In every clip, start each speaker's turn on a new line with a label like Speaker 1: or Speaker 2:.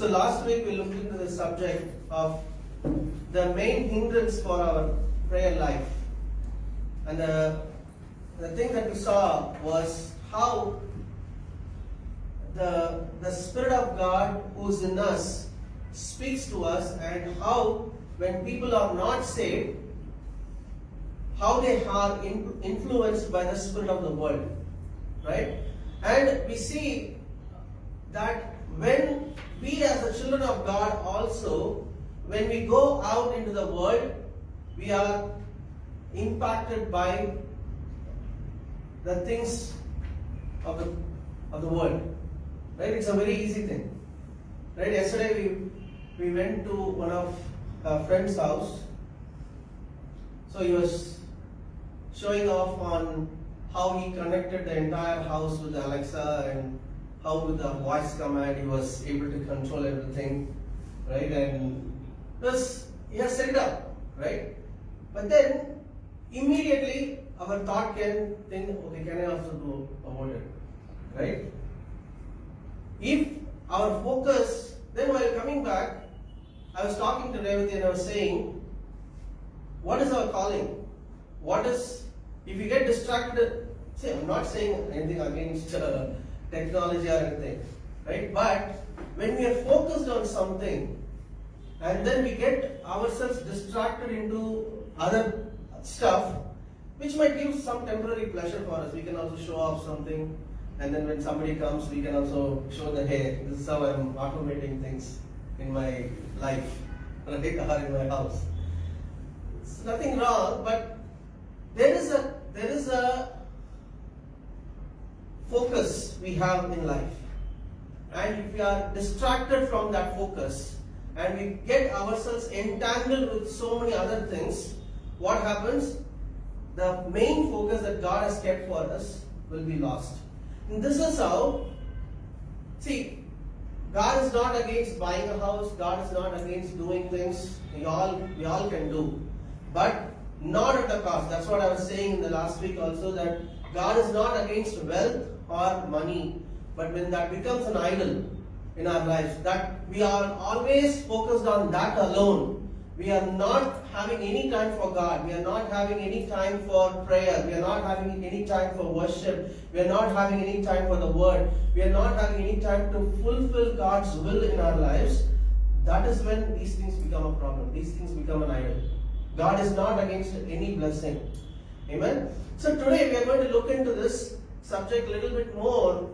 Speaker 1: So last week we looked into the subject of the main hindrance for our prayer life. And the thing that we saw was how the Spirit of God who's in us speaks to us, and how when people are not saved, how they are influenced by the spirit of the world, right? And we see that when we as the children of God also, when we go out into the world, we are impacted by the things of the world, right? It's a very easy thing, right? Yesterday we went to one of our friend's house, so he was showing off on how he connected the entire house with Alexa, and how with the voice command he was able to control everything, right? And thus he has set it up, right? But then immediately our thought can think, okay, can I also do about it, right? If our focus, then while coming back, I was talking to Revati and I was saying, what is our calling? What is, if you get distracted, see, I'm not saying anything against technology or anything, right? But when we are focused on something and then we get ourselves distracted into other stuff, which might give some temporary pleasure for us. We can also show off something, and then when somebody comes, we can also show that, hey, this is how I'm automating things in my life, right, or in my house. It's nothing wrong, but there is a focus we have in life, and if we are distracted from that focus and we get ourselves entangled with so many other things, what happens? The main focus that God has kept for us will be lost. And this is how, see, God is not against buying a house, God is not against doing things, we all can do, but not at the cost. That's what I was saying in the last week also, that God is not against wealth or money, but when that becomes an idol in our lives, that we are always focused on that alone, we are not having any time for God, we are not having any time for prayer, we are not having any time for worship, we are not having any time for the word, we are not having any time to fulfill God's will in our lives, that is when these things become a problem, these things become an idol. God is not against any blessing. Amen? So today we are going to look into this subject a little bit more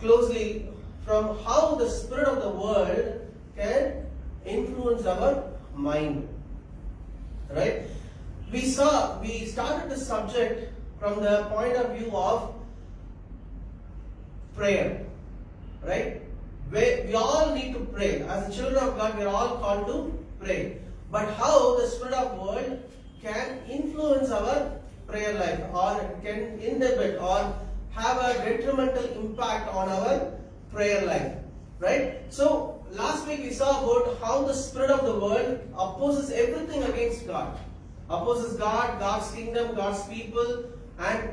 Speaker 1: closely, from how the spirit of the world can influence our mind. Right? We started this subject from the point of view of prayer. Right? We all need to pray. As the children of God, we are all called to pray. But how the spirit of world can influence our prayer life, or can inhibit or have a detrimental impact on our prayer life, right? So last week we saw about how the spirit of the world opposes everything against God, opposes God, God's kingdom, God's people, and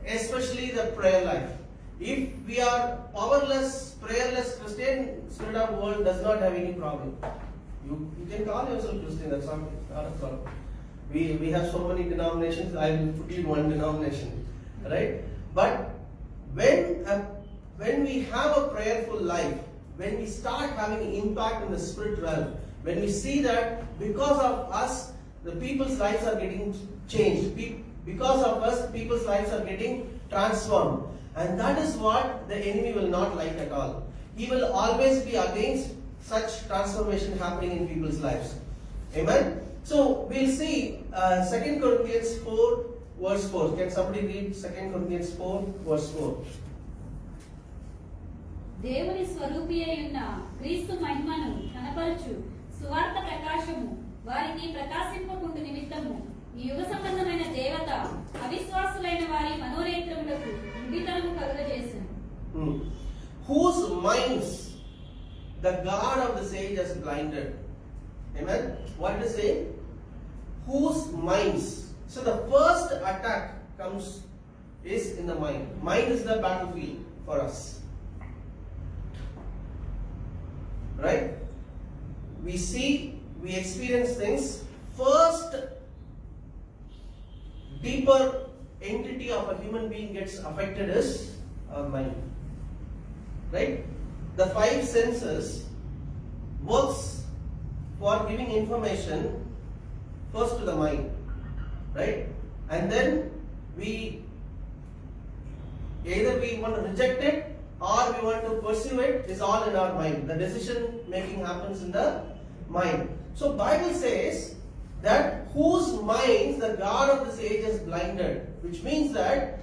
Speaker 1: especially the prayer life. If we are powerless, prayerless Christian, spirit of the world does not have any problem. You can call yourself Christian, that's not a problem. We have so many denominations, I will put you in one denomination, right? But when we have a prayerful life, when we start having an impact in the spirit realm, when we see that because of us, the people's lives are getting changed, because of us, people's lives are getting transformed, and that is what the enemy will not like at all. He will always be against such transformation happening in people's lives. Amen? So we'll see 2 Corinthians 4 verse 4. Can somebody read 2 Corinthians 4 verse 4?
Speaker 2: దేవుని స్వరూపి అయిన క్రీస్తు మహిమను కనపరచు సువార్త ప్రకాశము వారికి ప్రకాశింపకుండు నిమిత్తము ఈ యుగ సంబంధమైన దేవత అవిశ్వాసులైన వారి మనోనేత్రములకు గుడ్డితనము కలుగజేసెను.
Speaker 1: Whose minds the God of this age has blinded. Amen? What did it say? Whose minds? So the first attack is in the mind. Mind is the battlefield for us. right? We see, we experience things. First, deeper entity of a human being gets affected is our mind, right? The five senses works for giving information first to the mind, right? And then either we want to reject it or we want to pursue it, is all in our mind. The decision making happens in the mind. So Bible says that whose minds the God of this age has blinded, which means that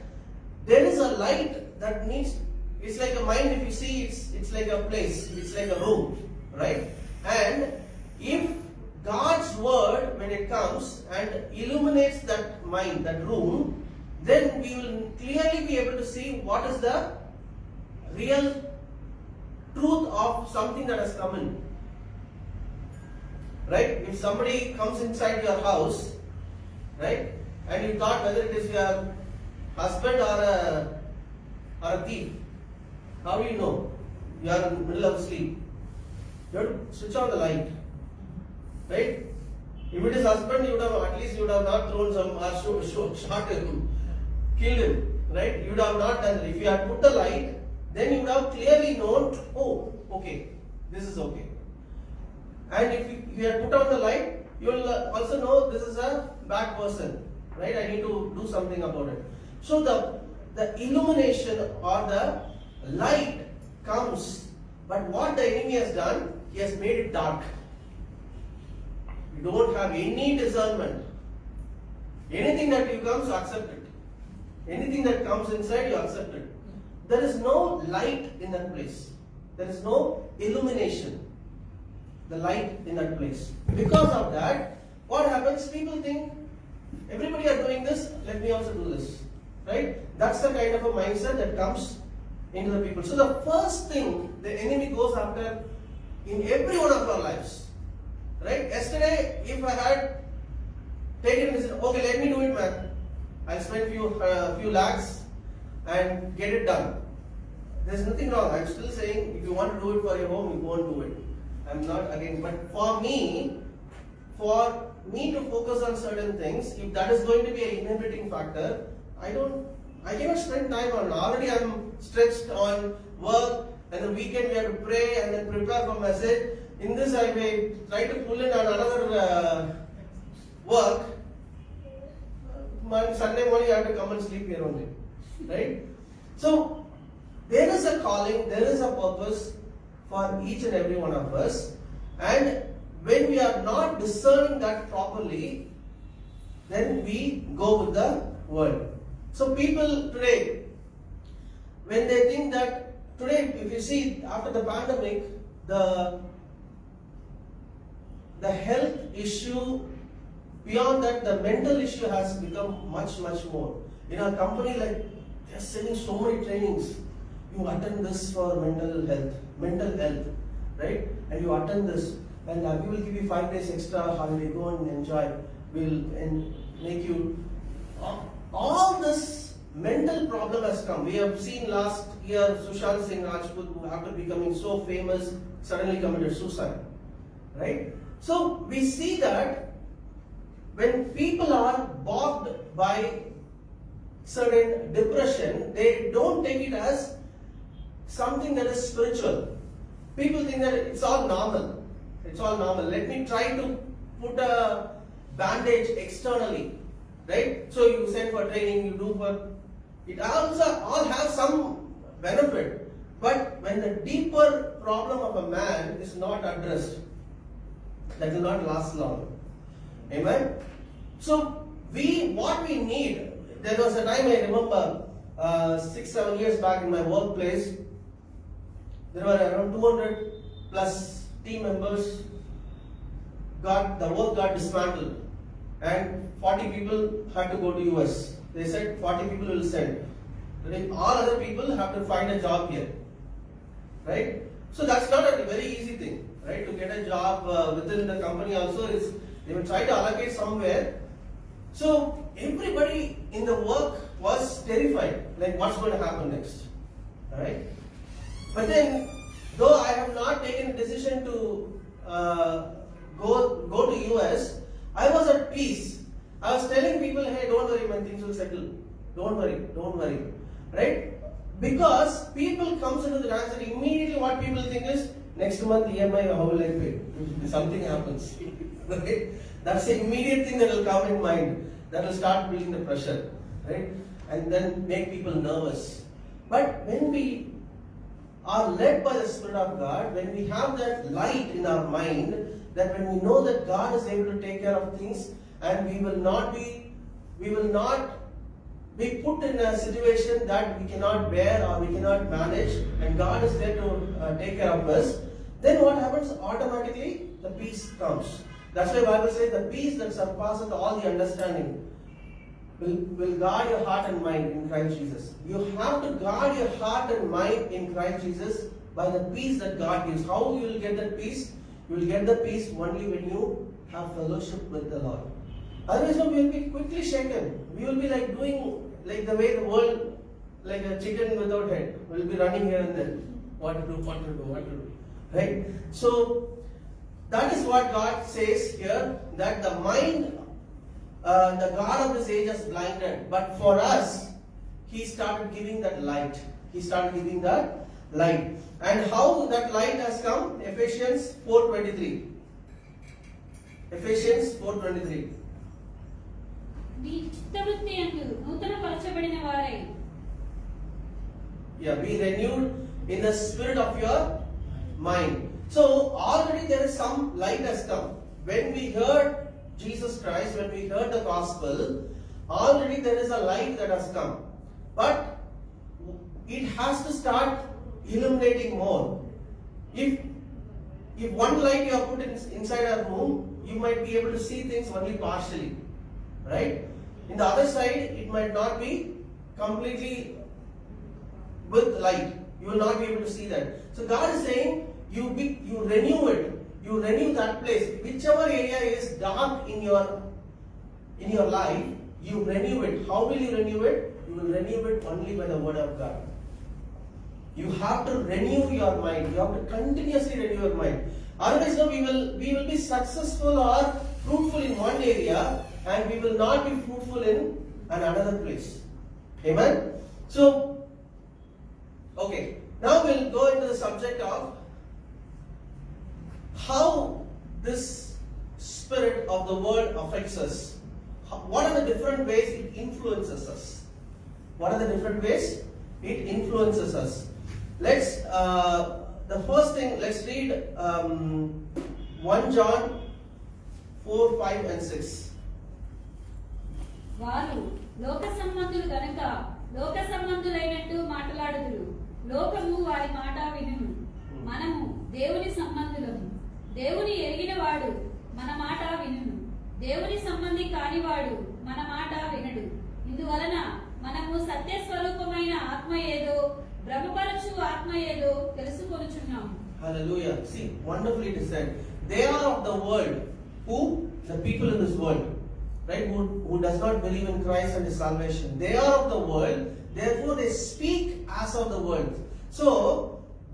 Speaker 1: there is a light that needs, it's like a mind, if you see, it's like a place, it's like a room, right? And if God's word, when it comes and illuminates that mind, that room, then we will clearly be able to see what is the real truth of something that has come in. Right? If somebody comes inside your house, right, and you thought whether it is your husband or a thief, how do you know? You are in the middle of sleep. You have to switch on the light. Right? If it is husband, you would have at least not thrown some or shot him, killed him. Right? You would have not done that. If you had put the light, then you would have clearly known, oh, okay, this is okay. And if you had put on the light, you will also know this is a bad person, right? I need to do something about it. So the illumination or the light comes, but what the enemy has done, he has made it dark. You don't have any discernment. Anything that you comes, you accept it. Anything that comes inside, you accept it. There is no light in that place. There is no illumination. The light in that place. Because of that, what happens? People think everybody are doing this, let me also do this. Right? That's the kind of a mindset that comes into the people. So the first thing the enemy goes after in every one of our lives. Right? Yesterday, if I had taken this, okay, let me do it, man. I'll spend few lakhs and get it done. There's nothing wrong. I'm still saying if you want to do it for your home, you go and do it. I'm not against, but for me to focus on certain things, if that is going to be an inhibiting factor, I cannot spend time on it. Already I'm stretched on work, and the weekend we have to pray and then prepare for message. In this I may try to pull in on another work. Sunday morning I have to come and sleep here only. Right? So there is a calling, there is a purpose for each and every one of us, and when we are not discerning that properly, then we go with the world. So people today, when they think that today, if you see after the pandemic, the health issue, beyond that, the mental issue has become much more. In our company, like they are sending so many trainings. You attend this for mental health, right? And you attend this, and we will give you 5 days extra holiday. Go and enjoy. We'll make you. All this mental problem has come. We have seen last year Sushant Singh Rajput, who after becoming so famous, suddenly committed suicide, right? So we see that when people are bogged by certain depression, they don't take it as something that is spiritual. People think that it's all normal. It's all normal. Let me try to put a bandage externally, right? So you send for training, you do for it. Also all have some benefit, but when the deeper problem of a man is not addressed, that will not last long. Amen. So what we need. There was a time I remember 6-7 years back in my workplace. There were around 200 plus team members. The work got dismantled, and 40 people had to go to US. They said 40 people will send. All other people have to find a job here, right? So that's not a very easy thing, right? To get a job within the company also is they will try to allocate somewhere. So everybody in the work was terrified, like what's going to happen next, right? But then Though I have not taken a decision to go to US, I was at peace. I was telling people, hey, don't worry, man, things will settle. Don't worry, right? Because people comes into the dance and immediately what people think is, next month EMI, how will I pay? Something happens, right? That's the immediate thing that will come in mind. That will start building the pressure, right? And then make people nervous. But when we are led by the Spirit of God, when we have that light in our mind, that when we know that God is able to take care of things, and we will not be put in a situation that we cannot bear or we cannot manage, and God is there to take care of us, then what happens? Automatically the peace comes. That's why the Bible says the peace that surpasses all the understanding will guard your heart and mind in Christ Jesus. You have to guard your heart and mind in Christ Jesus by the peace that God gives. How you will get that peace? You will get the peace only when you have fellowship with the Lord. Otherwise, we will be quickly shaken. We will be like doing like the way the world, like a chicken without head. We will be running here and there. What to do. Right? So, that is what God says here, that the mind, the God of this age is blinded. But for us, He started giving that light. And how that light has come? Ephesians 4:23. Ephesians 4:23.
Speaker 2: మీ చిత్తవృత్తి యందు నూతనపరచబడిన వారై.
Speaker 1: Yeah, be renewed in the spirit of your mind. So already there is some light has come. When we heard Jesus Christ, when we heard the gospel, already there is a light that has come. But it has to start illuminating more. If one light you have put inside a room, you might be able to see things only partially. Right? In the other side, it might not be completely with light. You will not be able to see that. So God is saying, you renew it. You renew that place. Whichever area is dark in your life, you renew it. How will you renew it? You will renew it only by the word of God. You have to renew your mind. You have to continuously renew your mind. Otherwise, no, we will be successful or fruitful in one area, and we will not be fruitful in another place. Amen? So, okay. Now we'll go into the subject of how this spirit of the world affects us. What are the different ways it influences us? What are the different ways it influences us? Let's, the first thing, let's read 1 John 4, 5 and 6.
Speaker 2: వారు లోక సంబంధులు గనుక లోక సంబంధులైనట్టు మాట్లాడుదురు. లోకము వారి మాట వినును. మనము దేవుని సంబంధులము. దేవుని ఎరిగిన వాడు మన మాట వినును. దేవుని సంబంధి కానివాడు మన మాట వినడు. ఇందువలన మనము సత్య స్వరూపమైన ఆత్మ ఏదో భ్రమపరచు ఆత్మ ఏదో తెలుసుకొనుచున్నాము.
Speaker 1: Hallelujah. See, wonderfully it is said. They are of the world. Who? The people in this world. Right? Who does not believe in Christ and His salvation. They are of the world. Therefore, they speak as of the world. So,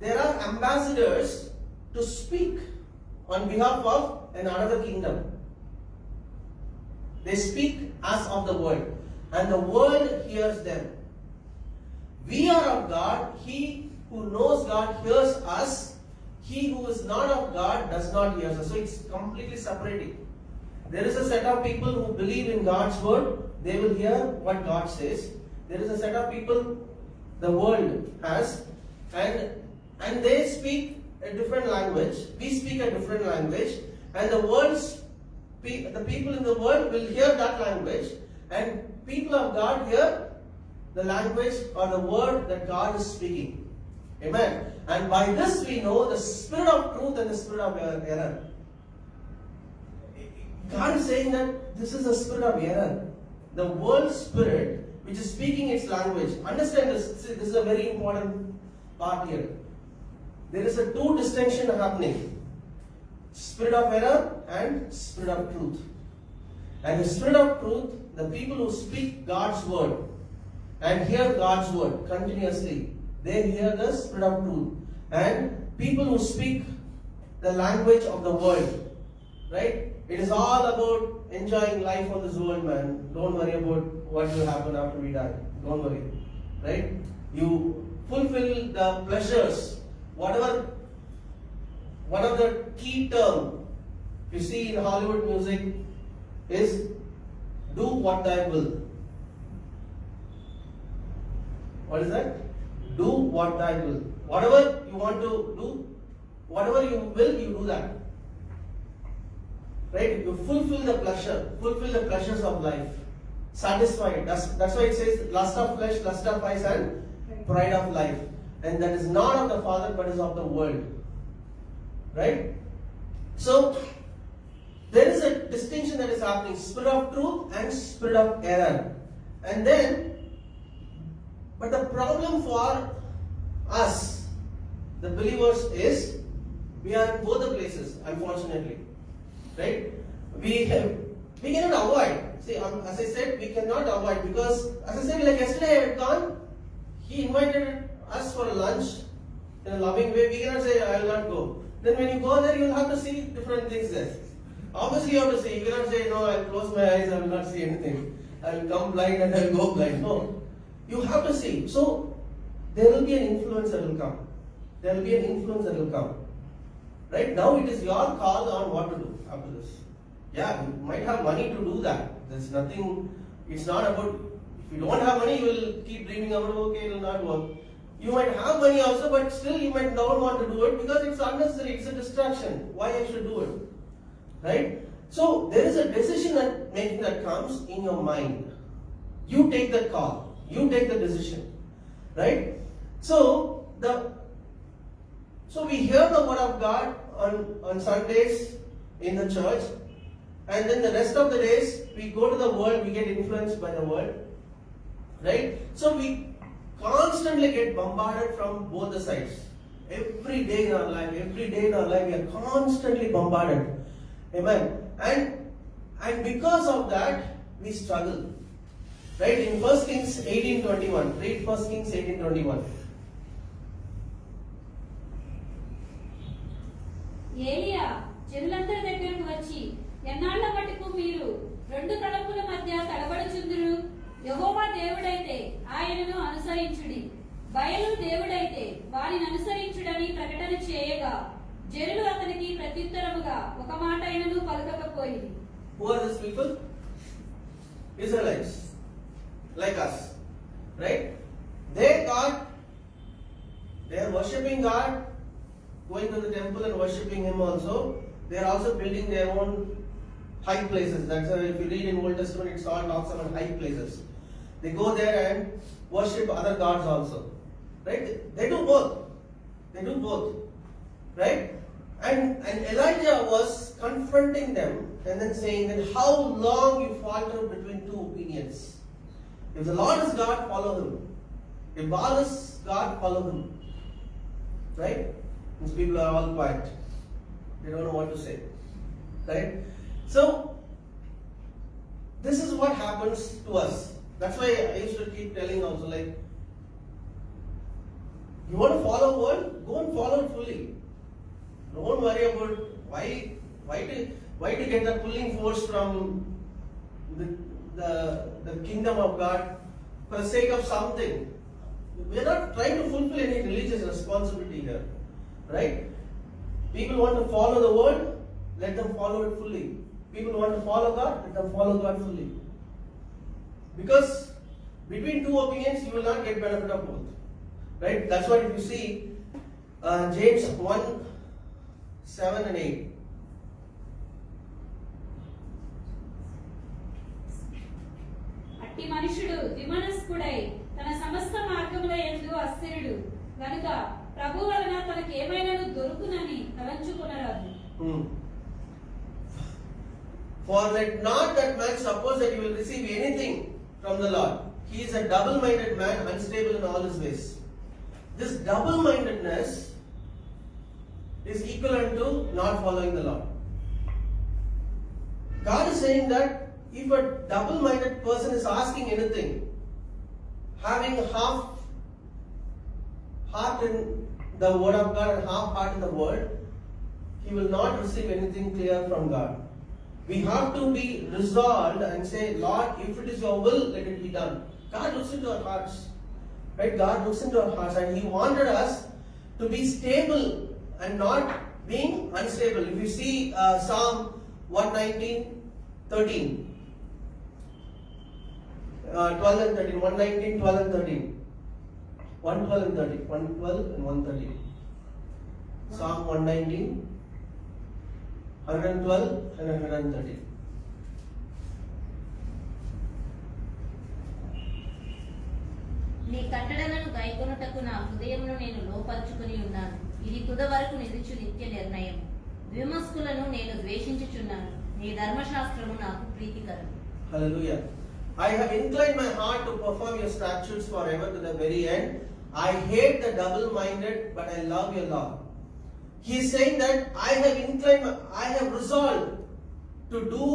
Speaker 1: there are ambassadors to speak on behalf of another kingdom. They speak as of the world. And the world hears them. We are of God. He who knows God hears us. He who is not of God does not hear us. So it's completely separating. There is a set of people who believe in God's word. They will hear what God says. There is a set of people the world has, and they speak a different language. We speak a different language, and the people in the world will hear that language, and people of God hear the language or the word that God is speaking. Amen. And by this we know the spirit of truth and the spirit of error. God is saying that this is the spirit of error. The world spirit which is speaking its language. Understand this. This is a very important part here. There is a two distinction happening. Spirit of error and spirit of truth. And the spirit of truth, the people who speak God's word and hear God's word continuously, they hear the spirit of truth. And people who speak the language of the world. Right? It is all about enjoying life on this world, man. Don't worry about what will happen after we die. Don't worry. Right? You fulfill the pleasures. Whatever one of the key term you see in Hollywood music is do what thy will. What is that? Do what thy will. Whatever you want to do, whatever you will, you do that. Right? You fulfill the pleasures of life. Satisfy it. That's why it says lust of flesh, lust of eyes, and pride of life. And that is not of the Father, but is of the world. Right? So, there is a distinction that is happening. Spirit of truth and spirit of error. And then, but the problem for us, the believers, is we are in both the places, unfortunately. Right? We cannot avoid. See, as I said, we cannot avoid because, as I said, like yesterday I had gone, he invited us for a lunch in a loving way. We cannot say, I will not go. Then when you go there, you will have to see different things there. Obviously, you have to see. You cannot say, no, I will close my eyes, I will not see anything. I will come blind and I will go blind. No. You have to see. So, there will be an influence that will come. There will be an influence that will come. Right? Now it is your call on what to do after this. Yeah, you might have money to do that. There's nothing, it's not about, if you don't have money, you will keep dreaming about, okay, it will not work. You might have money also, but still you might not want to do it because it's unnecessary, it's a distraction. Why I should do it? Right? So there is a decision making that comes in your mind. You take that call. You take the decision. Right? So we hear the word of God on Sundays in the church, and then the rest of the days we go to the world, we get influenced by the world. Right? So we constantly get bombarded from both the sides. Every day in our life, we are constantly bombarded. Amen. And because of that, we struggle. Right? In 1 Kings 18:21. Read 1 Kings 18:21.
Speaker 2: ఏలియా జనులందరి దగ్గరకు వచ్చి, ఎన్నాళ్ల మటుకు మీరు రెండు తలంపుల మధ్య తడబడుచుందురు? యెహోవా దేవుడైతే ఆయనను అనుసరించుడి, బయలు దేవుడైతే వారిని అనుసరించుడని ప్రకటన చేయగా జనులు అతనికి ప్రత్యుత్తరముగా ఒక మాట అయినను పలకకపోయింది.
Speaker 1: Who are these people? Israelites, like us, right? They are worshipping God, going to the temple and worshipping Him also. They are also building their own high places. That's why if you read in Old Testament, it all talks about high places. They go there and worship other gods also, right? They do both, right? And Elijah was confronting them and then saying that how long you falter between two opinions. If the Lord is God, follow Him. If Baal is God, follow Him. Right? These people are all quiet. They don't know what to say. Right? So, this is what happens to us. That's why I used to keep telling also, like, you want to follow world? Go and follow it fully. Don't worry about why to get the pulling force from the kingdom of God for the sake of something. We are not trying to fulfill any religious responsibility here. Right? People want to follow the world, let them follow it fully. People want to follow God, let them follow God fully. Because between two opinions, you will not get benefit of both. Right? That's why if you see James 1, 7 and 8.
Speaker 2: అట్టి మనుషుడు విమనస్కుడై తన సమస్త మార్గముల యందు అస్థిరుడు గనుక ప్రభు వలన తనకు ఏమైనను దొరుకునని తలంచుకొనరాదు.
Speaker 1: For let not that man suppose that he will receive anything from the Lord. He is a double-minded man, unstable in all his ways. This double-mindedness is equivalent to not following the Lord. God is saying that if a double-minded person is asking anything, having half heart in the word of God and half-hearted the word, he will not receive anything clear from God. We have to be resolved and say, Lord, if it is your will, let it be done. God looks into our hearts. Right? God looks into our hearts, and he wanted us to be stable and not being unstable. If you see Psalm 119, 13. 12 and 13. 119, 12 and 13. 112 and 13. 112 and 113. Psalm 119, 112 and 113.
Speaker 3: నీ కట్టడలను గైకొనుటకు నా హృదయమును నేను లోపరుచుకుని ఉన్నాను. ఇది తుద వరకు నిలుచు నిత్య నిర్ణయం. విమర్శకులను నేను ద్వేషించుచున్నాను. నీ ధర్మశాస్త్రము నాకు ప్రీతికరం.
Speaker 1: Hallelujah. I have inclined my heart to perform your statutes forever to the very end. I hate the double-minded, but I love your law. He is saying that I have resolved to do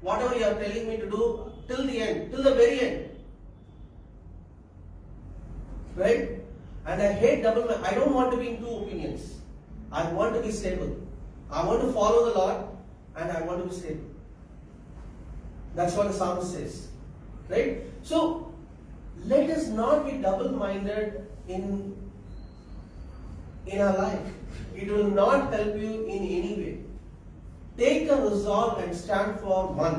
Speaker 1: whatever you are telling me to do till the end, till the very end. Right? And I hate double-minded. I don't want to be in two opinions. I want to be stable. I want to follow the Lord, and I want to be stable. That's what the psalmist says. Right? So, let us not be double-minded in our life. It will not help you in any way. Take a resolve and stand for one.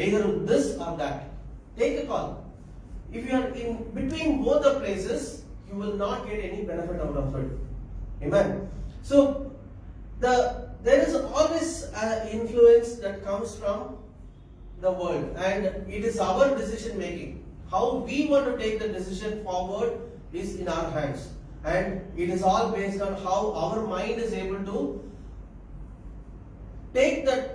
Speaker 1: Either this or that. Take a call. If you are in between both the places, you will not get any benefit out of it. Amen. So, there is always an influence that comes from the world, and it is our decision making. How we want to take the decision forward is in our hands, and it is all based on how our mind is able to take that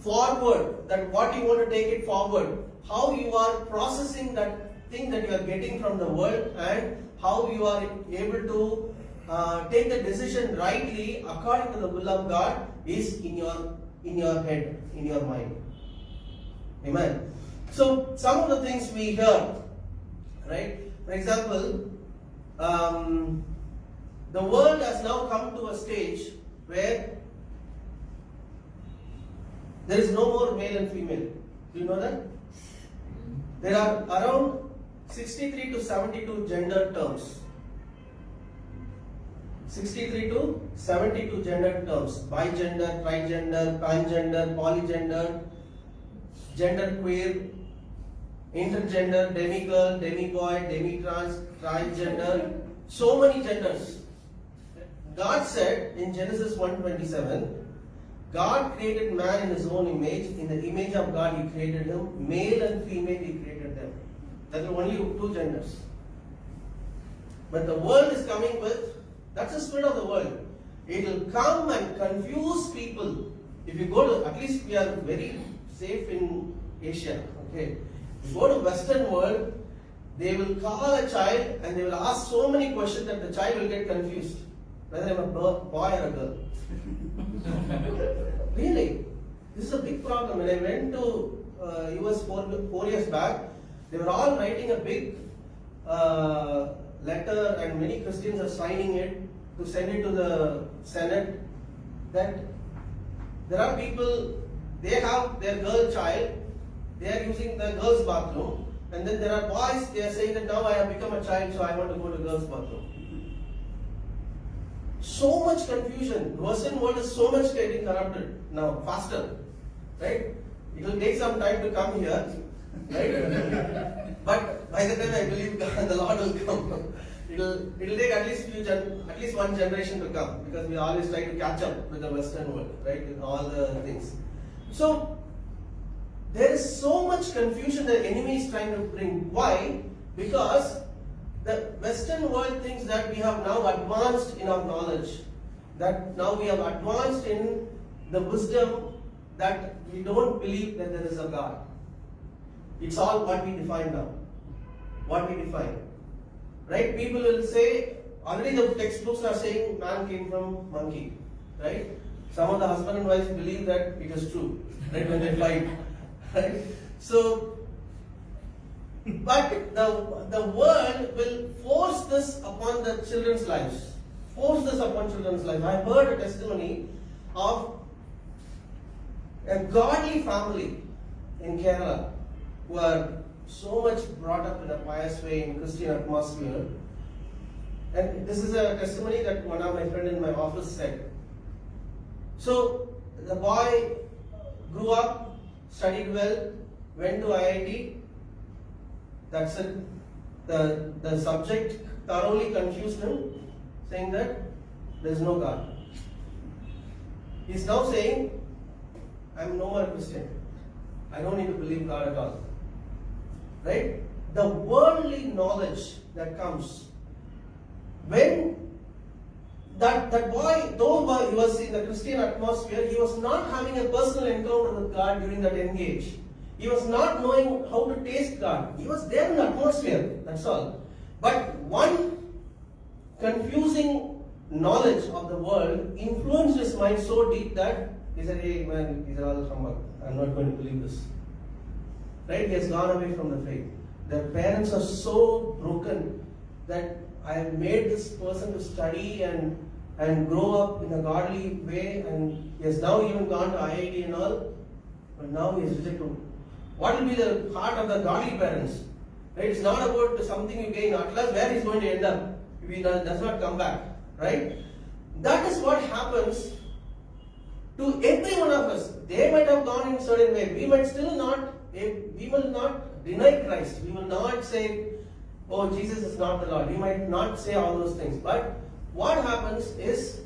Speaker 1: forward, that what you want to take it forward, how you are processing that thing that you are getting from the world, and how you are able to take the decision rightly according to the will of God is in your head, in your mind. Amen. So some of the things we hear, right? For example, the world has now come to a stage where there is no more male and female. Do you know that? There are around 63 to 72 gender terms. 63 to 72 gender terms. Bigender, trigender, pangender, polygender, genderqueer, intergender, demigirl, demiboy, demitrans, transgender. So many genders. God said in Genesis 1:27, God created man in his own image. In the image of God he created him. Male and female he created them. There are only two genders. But the world is coming with, that's the spirit of the world. It will come and confuse people. If you go to, at least we are very safe in Asia. Okay. If you go to Western world, they will call a child and they will ask so many questions that the child will get confused. Whether I'm a boy or a girl. Really, this is a big problem. When I went to US 4 years back, they were all writing a big letter, and many Christians are signing it to send it to the Senate, that there are people, they have their girl child, they are using the girls' bathroom, and then there are boys, they are saying that now I have become a child, so I want to go to girls' bathroom. So much confusion. The Western world is so much getting corrupted now, faster, right? It will take some time to come here, right? But by the time I believe the Lord will come, it will take at least one generation to come, because we always try to catch up with the Western world, right? With all the things. So there is so much confusion the enemy is trying to bring. Why? Because the Western world thinks that we have now advanced in our knowledge, that now we have advanced in the wisdom, that we don't believe that there is a God. It's all what we define now. What we define. Right? People will say, already the textbooks are saying man came from monkey. Right? Some of the husband and wife believe that it is true. Right? When they fight. Right? So, But the world will force this upon the children's lives. Force this upon children's lives. I heard a testimony of a godly family in Kerala who are so much brought up in a pious way in Christian atmosphere. And this is a testimony that one of my friends in my office said. So the boy grew up, studied well, went to IIT. That's it. The subject thoroughly confused him, saying that there is no God. He's now saying, I'm no more a Christian. I don't need to believe God at all. Right? The worldly knowledge that comes when that boy, though he was in the Christian atmosphere, he was not having a personal encounter with God during that engage. He was not knowing how to taste God. He was there in the atmosphere, that's all. But one confusing knowledge of the world influenced his mind so deep that he said, hey man, these are all humbug. I'm not going to believe this. Right? He has gone away from the faith. Their parents are so broken that I have made this person to study and grow up in a godly way, and he has now even gone to IIT and all, but now he is rejected. What will be the heart of the godly parents? Right? It's not about something you gain, at last where he's going to end up if he does not come back. Right? That is what happens to every one of us. They might have gone in a certain way. We will not deny Christ. We will not say, oh, Jesus is not the Lord. We might not say all those things. But what happens is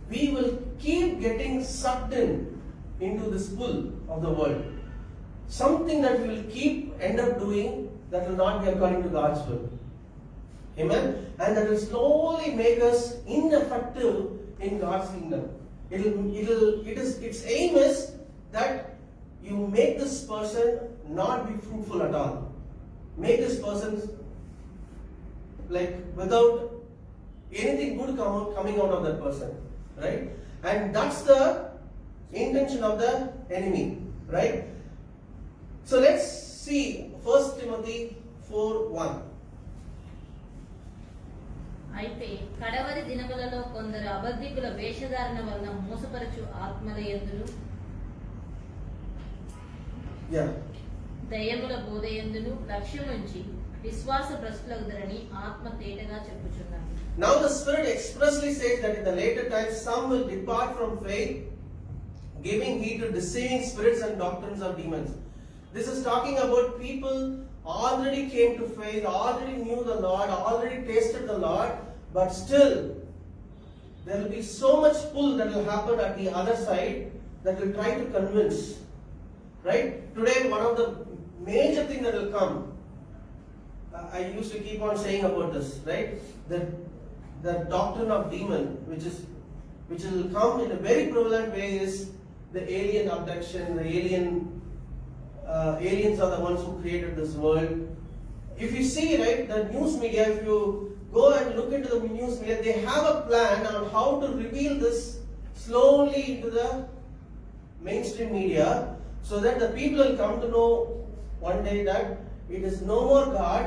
Speaker 1: we will keep getting sucked into this pull of the world. Something that we will keep end up doing that will not be according to God's will. Amen? And that will slowly make us ineffective in God's kingdom. Its aim is that you make this person not be fruitful at all. Make this person like without anything good coming out of that person, right? And that's the intention of the enemy, right? So let's see 1 Timothy 4:1.
Speaker 3: అయితే కడవరి దినములలో కొందరు అబద్ధికుల వేషధారణ వలన మోసపరచు ఆత్మల యందును దయ్యముల బోధ యందును లక్ష్యముంచి విశ్వాస భ్రష్టులగుదరని ఆత్మ తేటగా చెప్పుచున్నాను.
Speaker 1: Now the Spirit expressly says that in the later times some will depart from faith, giving heed to deceiving spirits and doctrines of demons. This is talking about people already came to faith, already knew the Lord, already tasted the Lord, but still there will be so much pull that will happen at the other side that will try to convince. Right? Today one of the major things that will come, I used to keep on saying about this, right? The doctrine of demon, which will come in a very prevalent way, is the alien abduction, the aliens are the ones who created this world. If you see, right, the news media, if you go and look into the news media, they have a plan on how to reveal this slowly into the mainstream media, so that the people will come to know one day that it is no more God.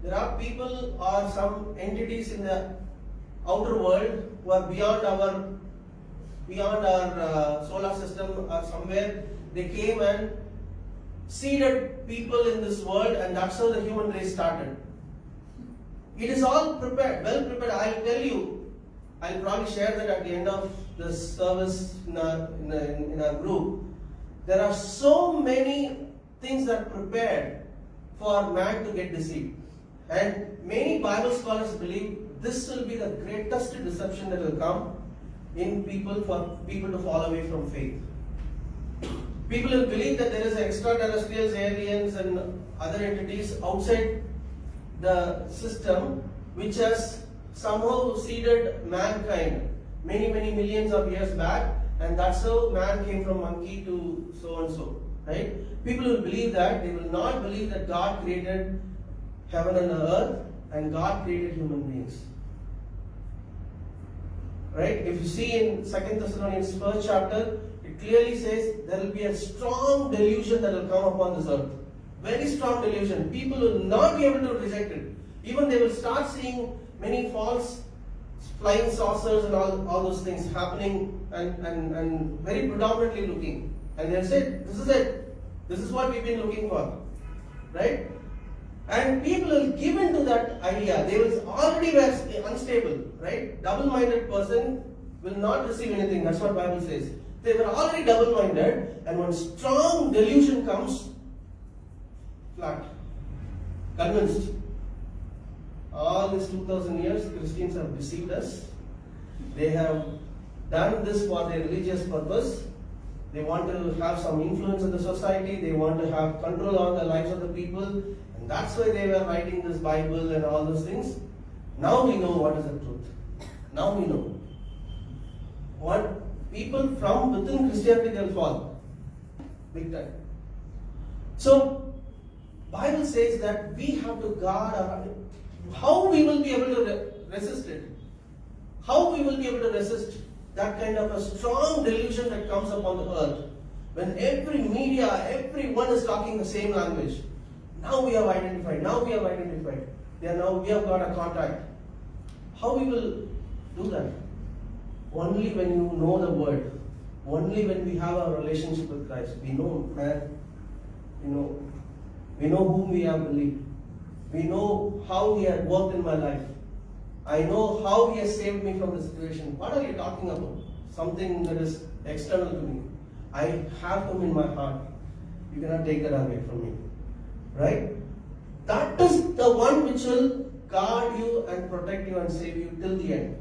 Speaker 1: There are people or some entities in the outer world who are beyond our solar system or somewhere. They came and seeded people in this world, and that's how the human race started. It is all prepared, well prepared. I'll tell you, I'll probably share that at the end of this service in our group. There are so many things that are prepared for man to get deceived. And many Bible scholars believe this will be the greatest deception that will come in people for people to fall away from faith. People will believe that there is extraterrestrials, aliens and other entities outside the system which has somehow seeded mankind many millions of years back, and that's how man came from monkey to so and so, right? People will believe that. They will not believe that God created heaven and earth and God created human beings. Right? If you see in 2 Thessalonians 1st chapter, it clearly says there will be a strong delusion that will come upon this earth. Very strong delusion. People will not be able to reject it. Even they will start seeing many false flying saucers and all those things happening and very predominantly looking. And they'll say, this is it. This is what we've been looking for. Right? And people will give in to that idea. They will already be unstable. Right? Double-minded person will not receive anything. That's what Bible says. They were already double-minded, and when strong delusion comes, flat. Convinced. All these 2000 years, Christians have deceived us. They have done this for their religious purpose. They want to have some influence in the society. They want to have control on the lives of the people. And that's why they were writing this Bible and all those things. Now we know what is the truth. Now we know. What people from within Christianity, they'll fall. Big time. So, Bible says that we have to guard our... How we will be able to resist it? How we will be able to resist that kind of a strong delusion that comes upon the earth? When every media, everyone is talking the same language. Now we have identified. We have got a contact. How we will do that? Only when you know the word. Only when we have a relationship with Christ. We know, man. We know whom we have believed. We know how He has worked in my life. I know how He has saved me from the situation. What are you talking about? Something that is external to me. I have Him in my heart. You cannot take that away from me. Right? That is the one which will guard you and protect you and save you till the end.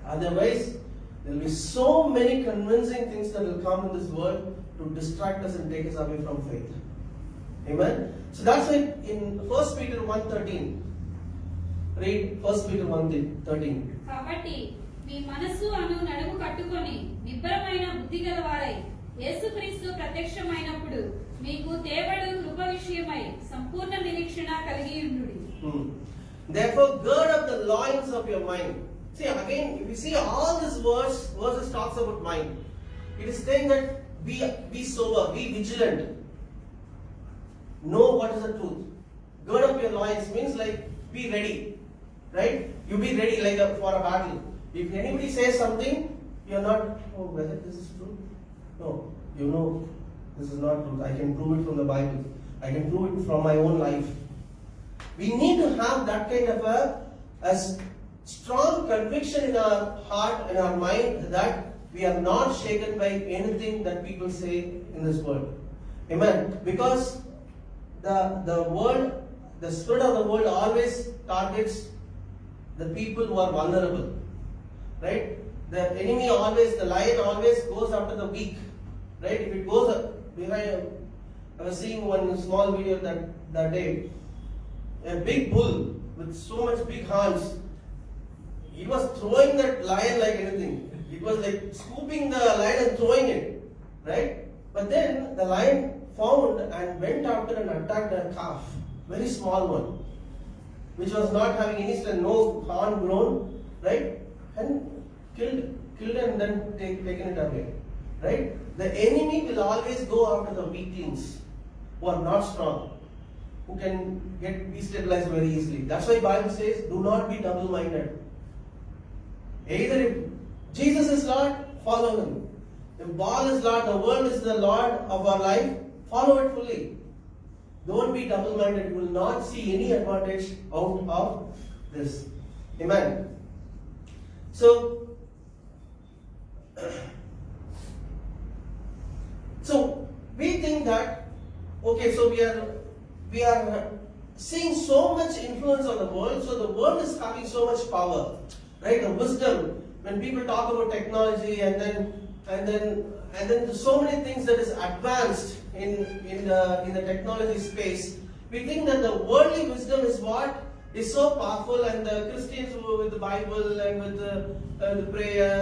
Speaker 1: Otherwise, there will be so many convincing things that will come in this world to distract us and take us away from faith. Amen? So that's why in 1 Peter 1:13, read 1 Peter 1:13.
Speaker 2: కాబట్టి మీ మనస్సు అను నడుము కట్టుకొని నిబ్బరమైన బుద్ధి గలవారై యేసుక్రీస్తు ప్రత్యక్షమైనప్పుడు మీకు తేబడు కృప విషయమై సంపూర్ణ నిరీక్షణ కలిగి ఉండుడి.
Speaker 1: Therefore gird up the loins of your mind. See again, if you see all these verses talks about mind. It is saying that be sober, be vigilant. Know what is the truth. Gird up your loins means like be ready. Right? You be ready like for a battle. If anybody says something, you are not, oh, whether this is true? No. You know, this is not true. I can prove it from the Bible. I can prove it from my own life. We need to have that kind of a strong conviction in our heart and our mind that we are not shaken by anything that people say in this world. Amen. Because the world, the spirit of the world always targets the people who are vulnerable. Right? The enemy always, the lion always goes after the weak. Right? If it goes behind, I was seeing one small video that day. A big bull with so much big horns. He was throwing that lion like anything. It was like scooping the lion and throwing it. Right? But then the lion found and went after and attacked a calf. Very small one. Which was not having any strength, no horn grown. Right? And killed and then taken it away. Right? The enemy will always go after the weaklings who are not strong, who can be stabilized very easily. That's why Bible says, do not be double-minded. Either if Jesus is Lord, follow Him. If Baal is Lord, the world is the Lord of our life, follow it fully. Don't be double-minded. You will not see any advantage out of this. Amen. So we think that, okay, so we are seeing so much influence on the world, so the world is having so much power, right? The wisdom, when people talk about technology and then so many things that is advanced in the technology space, we think that the worldly wisdom is what is so powerful, and the Christians with the Bible and with the prayer,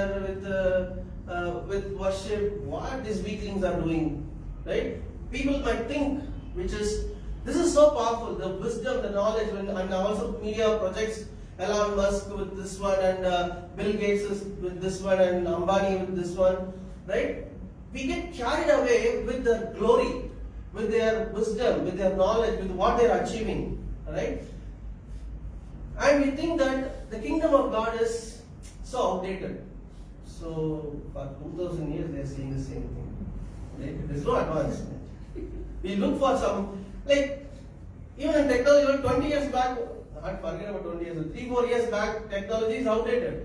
Speaker 1: with worship, what these weaklings are doing, right? People might think, this is so powerful, the wisdom, the knowledge, and also media projects, Elon Musk with this one, and Bill Gates with this one, and Ambani with this one, right? We get carried away with the glory. with their wisdom, with their knowledge, with what they are achieving. Alright? And we think that the kingdom of God is so outdated. So for 2000 years they are saying the same thing. Right? There is no advancement. We look for some, like even in technology, 20 years back, not forget about 20 years, 3-4 years back, technology is outdated.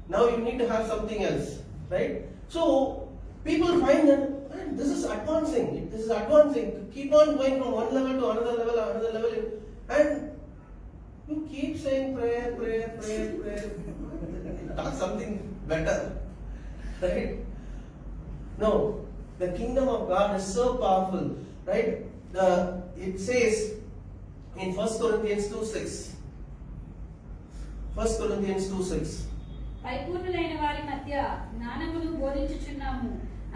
Speaker 1: Now you need to have something else, right? So people find that "Man, this is advancing. This is advancing. Keep on going from one level to another level, and you keep saying prayer. Talk something better, right? No, the kingdom of God is so powerful, right? It says in 1 Corinthians 2:6. 1 Corinthians 2:6.
Speaker 2: పరిపూర్ణులైన వారి మధ్య జ్ఞానమును బోధించుచున్నాము,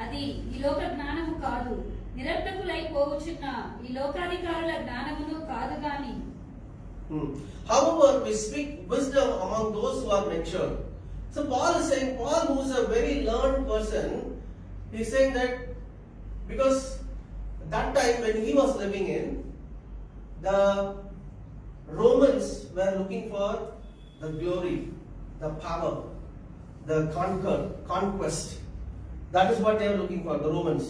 Speaker 2: అది ఈ లోక జ్ఞానము కాదు, నిరర్థకులై పోవుచున్న ఈ లోకాధికారుల జ్ఞానమును కాదు గాని.
Speaker 1: However, we speak wisdom among those who are mature. So Paul is saying, Paul, who is a very learned person, he is saying that because that time when he was living in, the Romans were looking for the glory, the power, the conquest. That is what they were looking for, the Romans.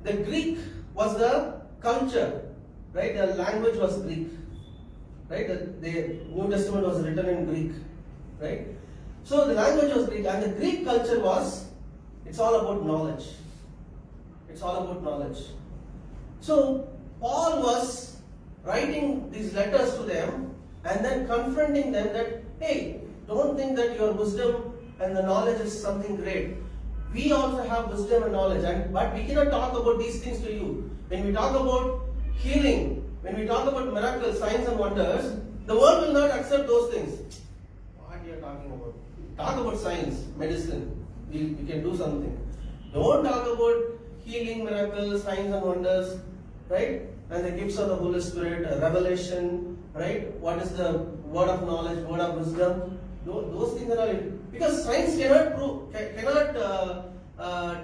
Speaker 1: The Greek was the culture, right? The language was Greek, right? The New Testament was written in Greek, right? So the language was Greek, and the Greek culture was, it's all about knowledge. It's all about knowledge. So Paul was writing these letters to them and then confronting them that, hey, don't think that your wisdom and the knowledge is something great. We also have wisdom and knowledge, but we cannot talk about these things to you. When we talk about healing, when we talk about miracles, signs and wonders, the world will not accept those things. What are you talking about? Talk about science, medicine. We can do something. Don't talk about healing, miracles, signs and wonders, right? And the gifts of the Holy Spirit, revelation, right? What is the word of knowledge, word of wisdom? Those things are all, because science cannot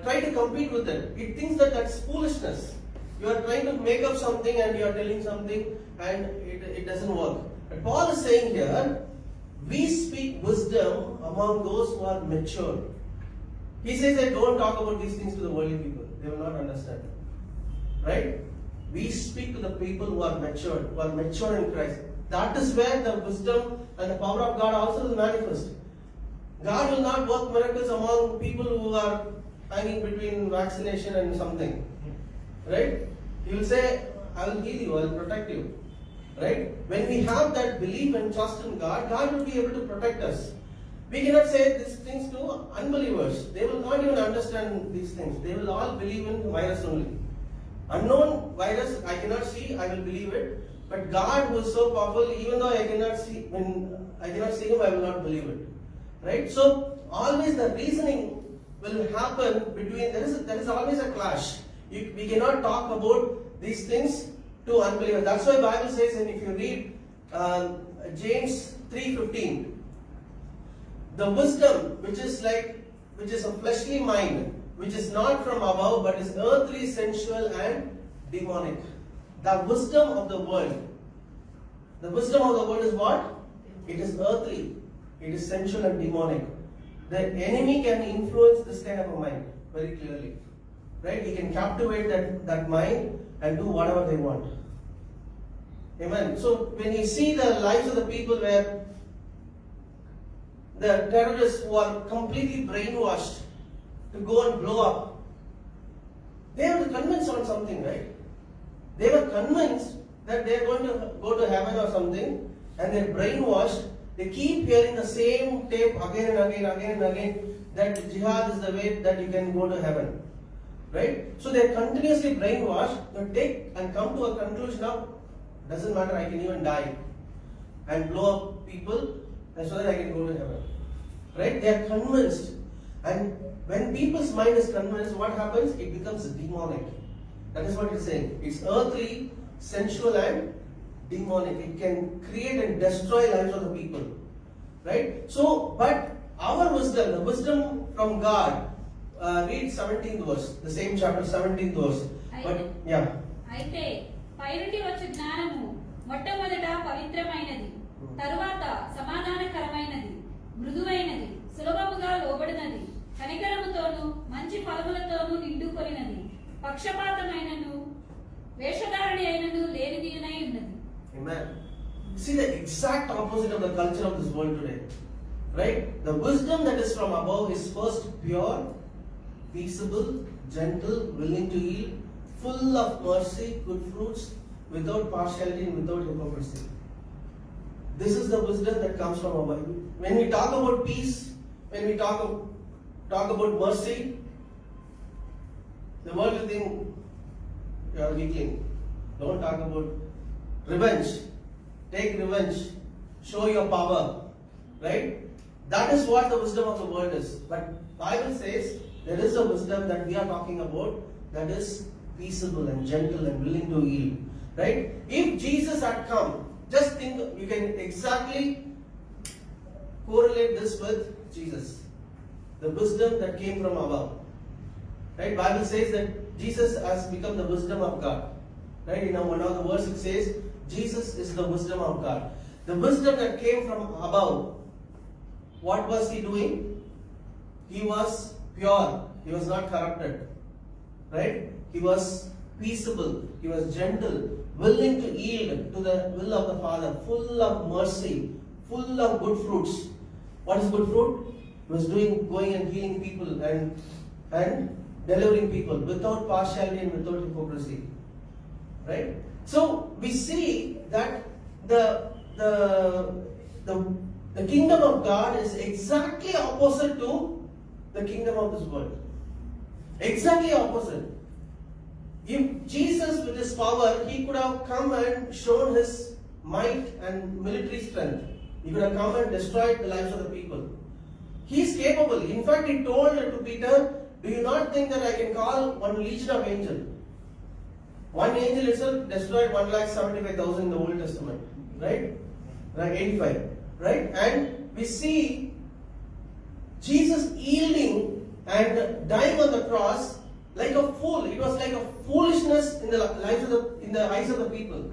Speaker 1: try to compete with it. It thinks that that's foolishness. You are trying to make up something and you are telling something and it doesn't work. But Paul is saying here, we speak wisdom among those who are mature. He says that don't talk about these things to the worldly people. They will not understand. Right? We speak to the people who are mature in Christ. That is where the wisdom and the power of God also will manifest. God will not work miracles among people who are hanging between vaccination and something. Right? He will say, I will heal you, I will protect you. Right? When we have that belief and trust in God, God will be able to protect us. We cannot say these things to unbelievers. They will not even understand these things. They will all believe in virus only. Unknown virus, I cannot see, I will believe it. But God, who is so powerful, even though I cannot see, when I cannot see Him, I will not believe it. Right? So always the reasoning will happen between. There is always a clash. We cannot talk about these things to unbelievers. That's why Bible says, and if you read James 3:15, the wisdom which is a fleshly mind, which is not from above, but is earthly, sensual, and demonic. The wisdom of the world. The wisdom of the world is what? It is earthly. It is sensual and demonic. The enemy can influence this kind of a mind very clearly. Right? He can captivate that mind and do whatever they want. Amen. So when you see the lives of the people where the terrorists who are completely brainwashed to go and blow up, they were convinced on something, right? They were convinced that they are going to go to heaven or something, and they're brainwashed. They keep hearing the same tape again and again, that jihad is the way that you can go to heaven. Right? So they're continuously brainwashed. They take and come to a conclusion of, doesn't matter, I can even die and blow up people, and so that I can go to heaven. Right? They are convinced. And when people's mind is convinced, what happens? It becomes demonic. That is what it's saying. It's earthly, sensual, and demonic. It can create and destroy lives of the people. Right? So, but our wisdom, the wisdom from God, read 17th verse, the same chapter, 17th verse. But yeah.
Speaker 2: అయితే పైనుండి వచ్చే జ్ఞానము మొట్టమొదట పవిత్రమైనది, తరువాత సమాధానకరమైనది, మృదువైనది, సులభముగా లోబడినది, కనికరముతోను మంచి ఫలములతోను నిండుకొనినది, పక్షపాతమైనను వేషధారణి అయినను లేనిదినై ఉన్నది.
Speaker 1: Amen. See the exact opposite of the culture of this world today. Right? The wisdom that is from above is first pure, peaceable, gentle, willing to yield, full of mercy, good fruits, without partiality and without hypocrisy. This is the wisdom that comes from above. When we talk about peace, when we talk about mercy, the world will think you are weakling. Don't talk about revenge. Take revenge. Show your power. Right? That is what the wisdom of the world is. But Bible says there is a wisdom that we are talking about that is peaceable and gentle and willing to yield. Right? If Jesus had come, just think, you can exactly correlate this with Jesus. The wisdom that came from above. Right? Bible says that Jesus has become the wisdom of God. Right? In one of the verse it says, Jesus is the wisdom of God. The wisdom that came from above. What was he doing? He was pure. He was not corrupted. Right? He was peaceable. He was gentle, willing to yield to the will of the Father, full of mercy, full of good fruits. What is good fruit? He was going and healing people and delivering people without partiality and without hypocrisy. Right? So we see that the kingdom of God is exactly opposite to the kingdom of this world. Exactly opposite. If Jesus with his power, he could have come and shown his might and military strength. He could have come and destroyed the lives of the people. He is capable. In fact, he told to Peter, do you not think that I can call one legion of angels? One angel itself destroyed 1,75,000 in the Old Testament. Right? 85. Right? And we see Jesus yielding and dying on the cross like a fool. It was like a foolishness in the eyes of the people.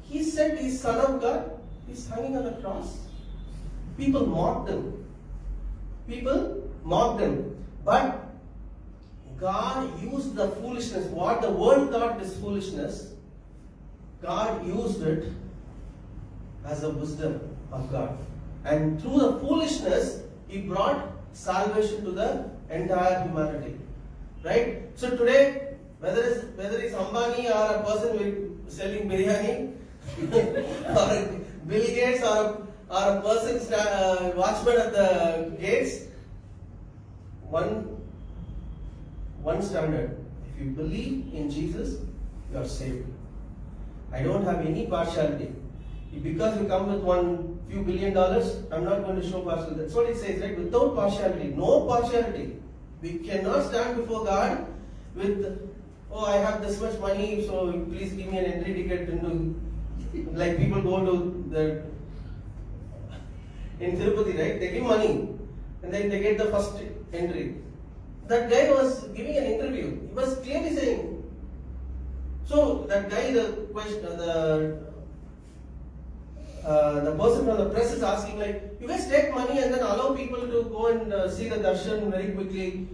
Speaker 1: He said he's Son of God. He's hanging on the cross. People mocked him. But God used the foolishness. What the world thought is foolishness, God used it as a wisdom of God. And through the foolishness, he brought salvation to the entire humanity. Right? So today, whether it's Ambani or a person selling biryani, or Bill Gates or a person watchman at the gates, one standard. If you believe in Jesus, you are saved. I don't have any partiality. Because you come with few $1 billion, I'm not going to show partiality. That's what it says, right? Without partiality. No partiality. We cannot stand before God with, oh, I have this much money, so please give me an entry ticket into, like people go to in Tirupati, right? They give money and then they get the first entry. That guy was giving an interview. He was clearly saying, so that guy, the person from the press is asking, like, you guys take money and then allow people to go and see the darshan very quickly.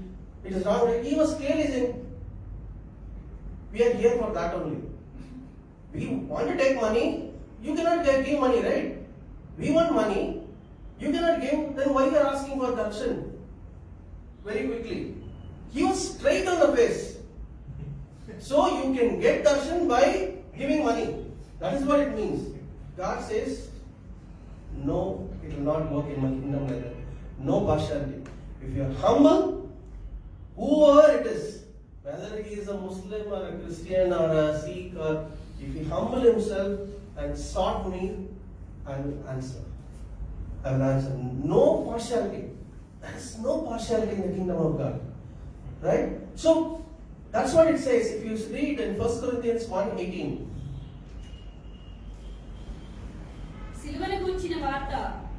Speaker 1: It is wrong. He was clearly saying, we are here for that only. We want to take money. You cannot give money, right? We want money. You cannot give. Then why you are asking for darshan very quickly? He was straight on the face. So you can get darshan by giving money. That is what it means. God says, no, it will not work in my kingdom like that. No partiality. If you are humble, whoever it is, whether he is a Muslim or a Christian or a Sikh, or if he humble himself and sought me, I will answer. I will answer. No partiality. There is no partiality in the kingdom of God. Right? So, that's what it says. If you read in 1 Corinthians 1:18.
Speaker 2: సిలువను గూర్చిన వార్త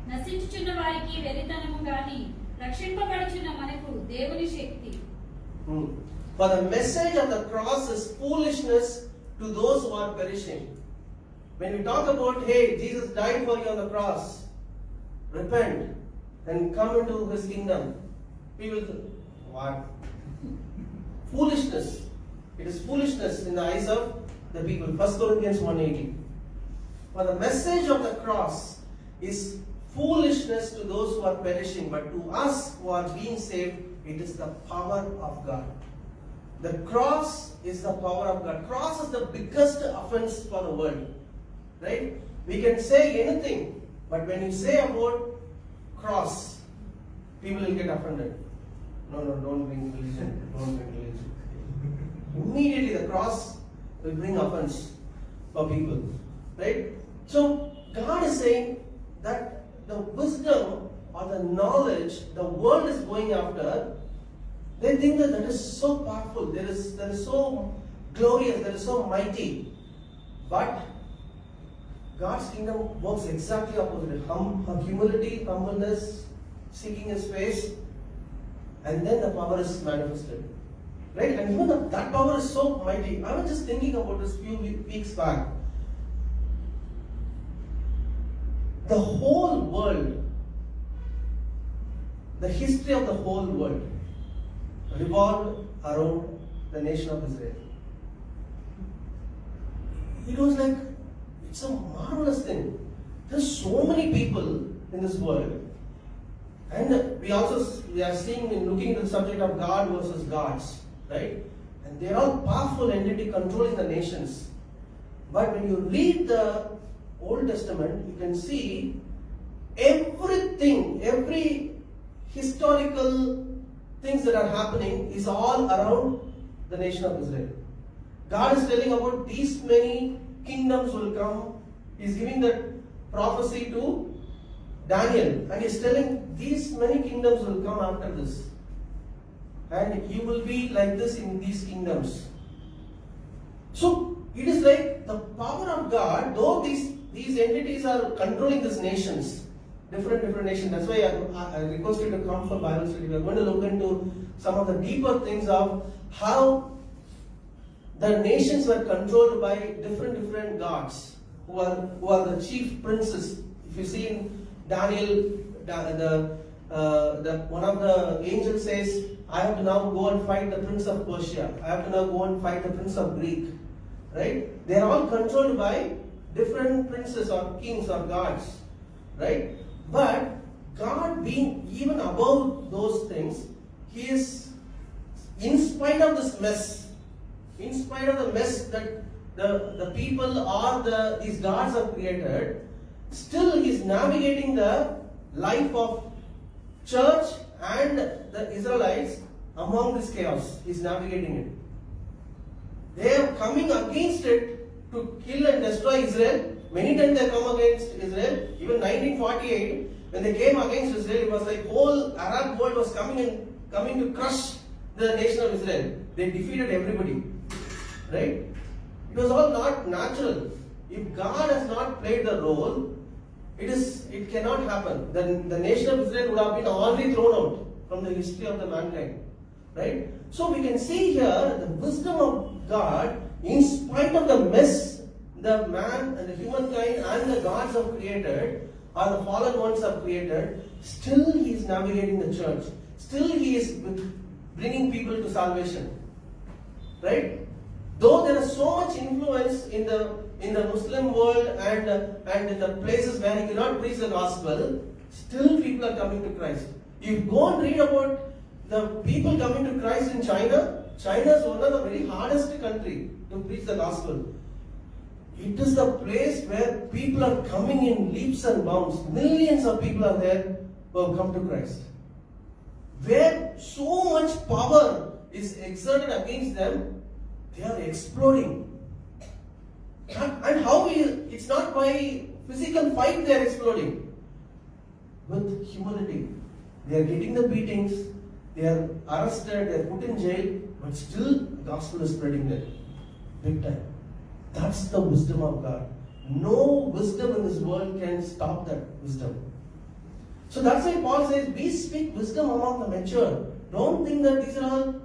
Speaker 2: నశించుచున్న వారికి వెరితనము గాని రక్షింపబడుచున్న మనకు దేవుని శక్తి.
Speaker 1: For the message of the cross is foolishness to those who are perishing. When we talk about, hey, Jesus died for you on the cross, repent and come into His kingdom, people say, what? Foolishness. It is foolishness in the eyes of the people. 1 Corinthians 1:18. For the message of the cross is foolishness to those who are perishing, but to us who are being saved, it is the power of God. The cross is the power of God. Cross is the biggest offense for the world. Right? We can say anything, but when you say about cross, people will get offended. No, don't bring religion. Don't bring religion. Immediately the cross will bring offense for people. Right? So God is saying that the wisdom or the knowledge the world is going after, they think that is so powerful, that is so glorious, that is so mighty. But God's kingdom works exactly opposite. Humility, humbleness, seeking His face, and then the power is manifested. Right? And even that power is so mighty. I was just thinking about this few weeks back. The whole world, the history of the whole world revolved around the nation of Israel. It was like, it's a marvelous thing. There's so many people in this world. And we are seeing and looking into the subject of God versus gods. Right? And they're all powerful entity controlling the nations. But when you read the Old Testament, you can see everything, every historical things that are happening is all around the nation of Israel. God is telling about these many kingdoms will come. He's giving that prophecy to Daniel, and he's telling these many kingdoms will come after this. And you will be like this in these kingdoms. So it is like the power of God, though these entities are controlling these nations, different nations. That's why I request you to come for Bible study. We are going to look into some of the deeper things of how the nations were controlled by different gods who are the chief princes. If you see in Daniel, one of the angels says, I have to now go and fight the prince of Persia. I have to now go and fight the prince of Greek. Right? They are all controlled by different princes or kings or gods. Right? But God being even above those things, He is, in spite of this mess, in spite of the mess that the people or these gods have created, still He is navigating the life of church and the Israelites among this chaos. He is navigating it. They are coming against it to kill and destroy Israel. Many times they come against Israel. Even 1948, when they came against Israel, it was like whole Arab world was coming to crush the nation of Israel. They defeated everybody. Right? It was all not natural. If God has not played the role, it cannot happen. The nation of Israel would have been already thrown out from the history of the mankind. Right? So we can see here the wisdom of God, in spite of the mess the man and the humankind and the gods have created, or the fallen ones have created, still He is navigating the church. Still He is bringing people to salvation. Right? Though there is so much influence in the Muslim world and in the places where He cannot preach the gospel, still people are coming to Christ. You go and read about the people coming to Christ in China. China is one of the very hardest country to preach the gospel. It is the place where people are coming in leaps and bounds. Millions of people are there who have come to Christ. Where so much power is exerted against them, they are exploding. And how it's not by physical fight they are exploding. With humility. They are getting the beatings, they are arrested, they are put in jail, but still the gospel is spreading there. Big time. That's the wisdom of God. No wisdom in this world can stop that wisdom. So that's why Paul says, we speak wisdom among the mature. Don't think that these are all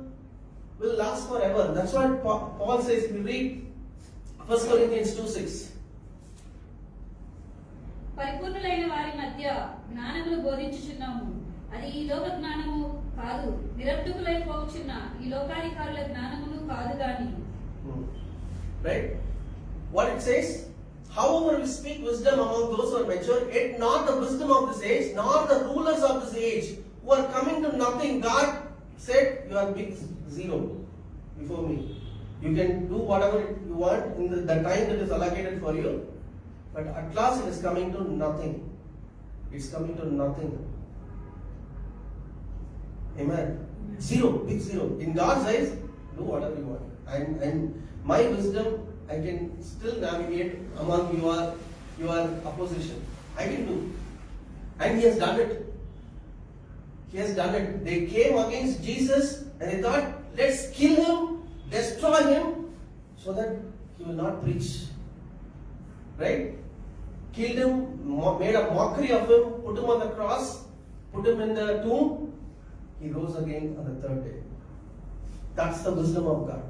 Speaker 1: will last forever. That's what Paul says. If you read 1 Corinthians 2:6.
Speaker 2: పరిపూర్ణులైన వారి మధ్య జ్ఞానములు బోధించుచున్నాము, అది ఈ లోక జ్ఞానము కాదు, నిరర్ధకులై పోవచ్చున్న ఈ లోకాధికారుల జ్ఞానములు కాదు గాని.
Speaker 1: Right? What it says? However we speak wisdom among those who are mature, yet not the wisdom of this age, nor the rulers of this age, who are coming to nothing. God said, you are big zero before me. You can do whatever you want in the time that is allocated for you, but at last it is coming to nothing. It's coming to nothing. Amen. Zero, big zero. In God's eyes, do whatever you want. And my wisdom, I can still navigate among your opposition. I can do. And He has done it. He has done it. They came against Jesus and they thought, let's kill Him, destroy Him, so that He will not preach. Right? Killed Him, made a mockery of Him, put Him on the cross, put Him in the tomb. He rose again on the third day. That's the wisdom of God.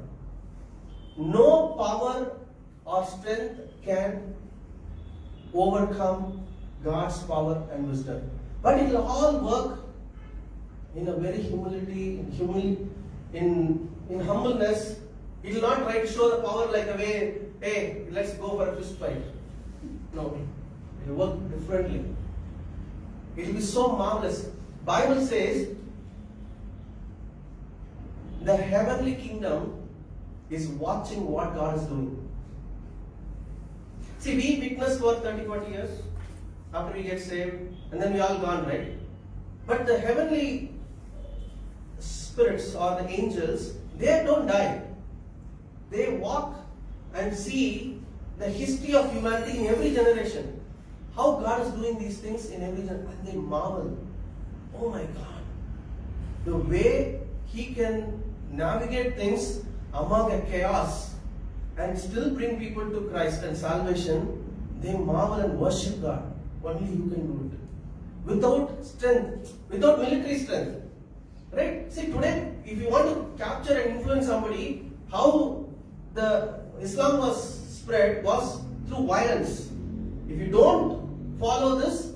Speaker 1: No power or strength can overcome God's power and wisdom. But it will all work in a very humility, in humbleness. It will not try to show the power like a way, hey, let's go for a fist fight. No, it will work differently. It will be so marvelous. Bible says the heavenly kingdom is watching what God is doing. See, we witnessed for 30-40 years after we get saved, and then we all gone, right? But the heavenly spirits or the angels, they don't die. They walk and see the history of humanity in every generation. How God is doing these things in every generation, and they marvel. Oh my God. The way He can navigate things among a chaos and still bring people to Christ and salvation, they marvel and worship God. Only You can do it. Without strength, without military strength. Right? See, today, if you want to capture and influence somebody, how the Islam was spread was through violence. If you don't follow this,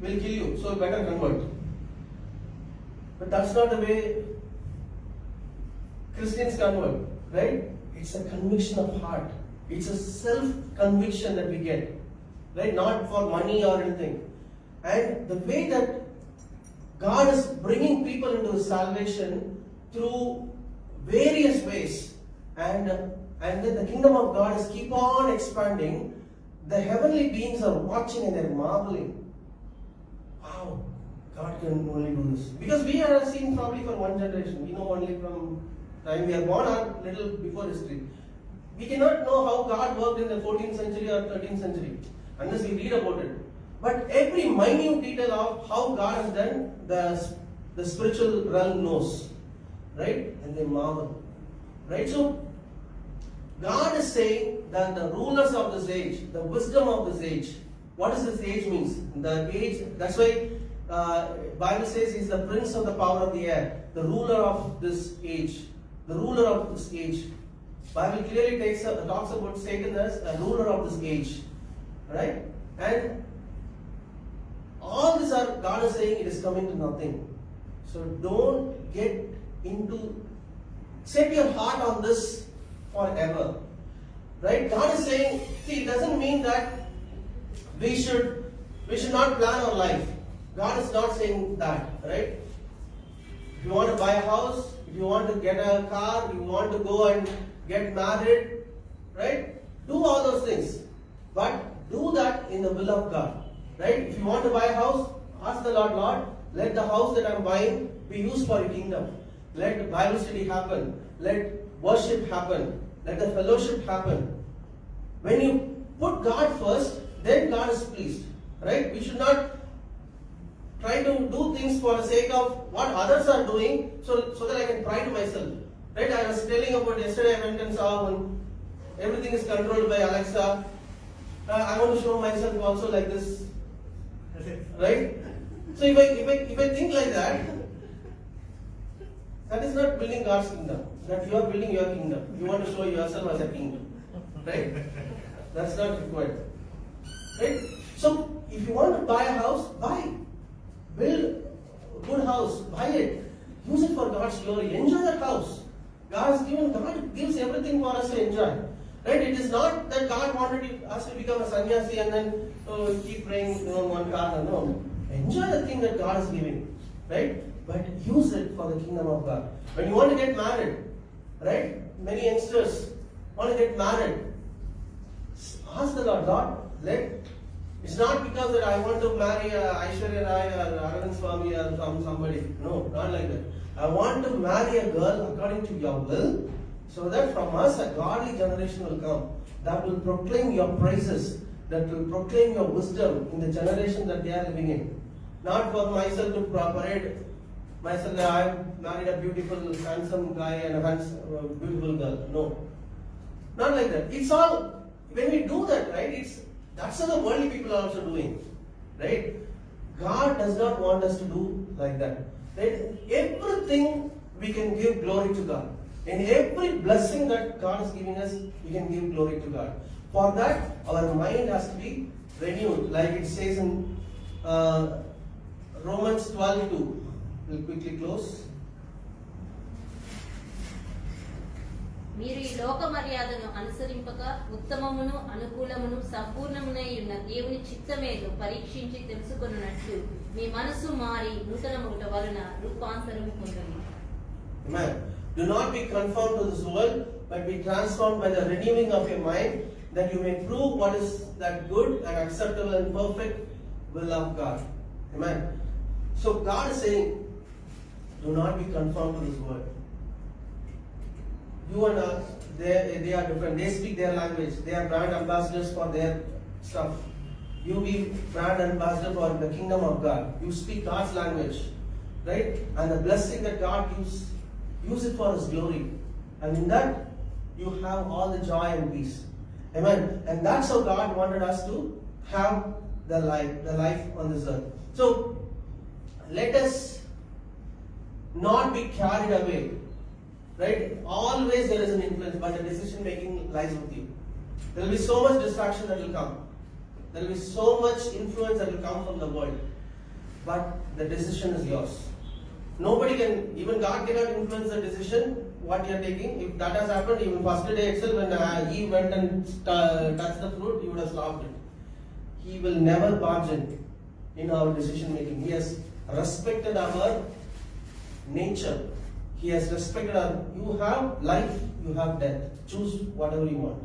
Speaker 1: we'll kill you, so better convert. But that's not the way Christians convert, right? It's a conviction of heart. It's a self-conviction that we get, right? Not for money or anything. And the way that God is bringing people into salvation through various ways, and then the kingdom of God is keep on expanding. The heavenly beings are watching and they're marveling. Wow, God can only do this. Because we are seen probably for one generation. We know only from time we are born or little before history. We cannot know how God worked in the 14th century or 13th century unless we read about it. But every minute detail of how God has done, the spiritual realm knows. Right? And they marvel. Right? So, God is saying that the rulers of this age, the wisdom of this age, what does this age means? The age, that's why Bible says He's the prince of the power of the air, the ruler of this age. The ruler of this age. Bible clearly talks about Satan as a ruler of this age. Right? And all this God is saying it is coming to nothing. So don't get into, set your heart on this forever. Right? God is saying, see, it doesn't mean that we should not plan our life. God is not saying that, right? If you want to buy a house, if you want to get a car, you want to go and get married, right? Do all those things. But do that in the will of God. Right? If you want to buy a house, ask the Lord, let the house that I'm buying be used for Your kingdom. Let Bible study happen. Let worship happen. Let the fellowship happen. When you put God first, then God is pleased. Right? We should not try to do things for the sake of what others are doing so that I can pride myself. Right? I was telling about yesterday, I went and saw one. Everything is controlled by Alexa. I want to show myself also like this. Right? So if I think like that, That is not building God's kingdom. That you are building your kingdom. You want to show yourself as a king. Right? That's not required. Right? So, if you want to buy a house, buy. Build a good house. Buy it. Use it for God's glory. Enjoy that house. God gives everything for us to enjoy. Right? It is not that God wanted us to become a sannyasi and then keep praying one corner. No. Enjoy the thing that God is giving. Right? But use it for the kingdom of God. When you want to get married, right? Many youngsters want to get married. Ask the Lord, it's not because that I want to marry Aishwarya Rai or Arvind Swami or somebody. No, not like that. I want to marry a girl according to your will, so that from us a godly generation will come that will proclaim your praises, that will proclaim your wisdom in the generation that they are living in. Not for myself to parade myself that I married a beautiful, handsome guy and a beautiful girl. No. Not like that. It's all, when we do that, right, that's how the worldly people are also doing. Right? God does not want us to do like that. Right? Everything we can give glory to God. In every blessing that God is giving us, we can give glory to God. For that, our mind has to be renewed. Like it says in Romans 12:2. We'll quickly close.
Speaker 3: మీరు ఈ లోక మర్యాదను అనుసరింపక ఉత్తమమును అనుకూలమును సంపూర్ణమునై ఉన్న దేవుని చిత్తమేదో పరీక్షించి తెలుసుకొనున్నట్లు మీ మనసు మారి నూతనముట వలన రూపాంతరము పొందండి.
Speaker 1: Amen. Do not be conformed to this world, but be transformed by the renewing of your mind, that you may prove what is that good and acceptable and perfect will of God. Amen. So God is saying, do not be conformed to this world. You and us, they are different. They speak their language. They are brand ambassadors for their stuff. You be brand ambassador for the kingdom of God. You speak God's language. Right? And the blessing that God gives, use it for His glory. And in that, you have all the joy and peace. Amen. And that's how God wanted us to have the life on this earth. So, let us not be carried away. Right? Always there is an influence, but the decision making lies with you. There will be so much distraction that will come. There will be so much influence that will come from the world. But the decision is yours. Nobody can, even God cannot influence the decision, what you are taking. If that has happened, even first day itself, when he went and touched the fruit, he would have stopped it. He will never barge in our decision making. He has respected our nature. He has respected our, you have life, you have death. Choose whatever you want.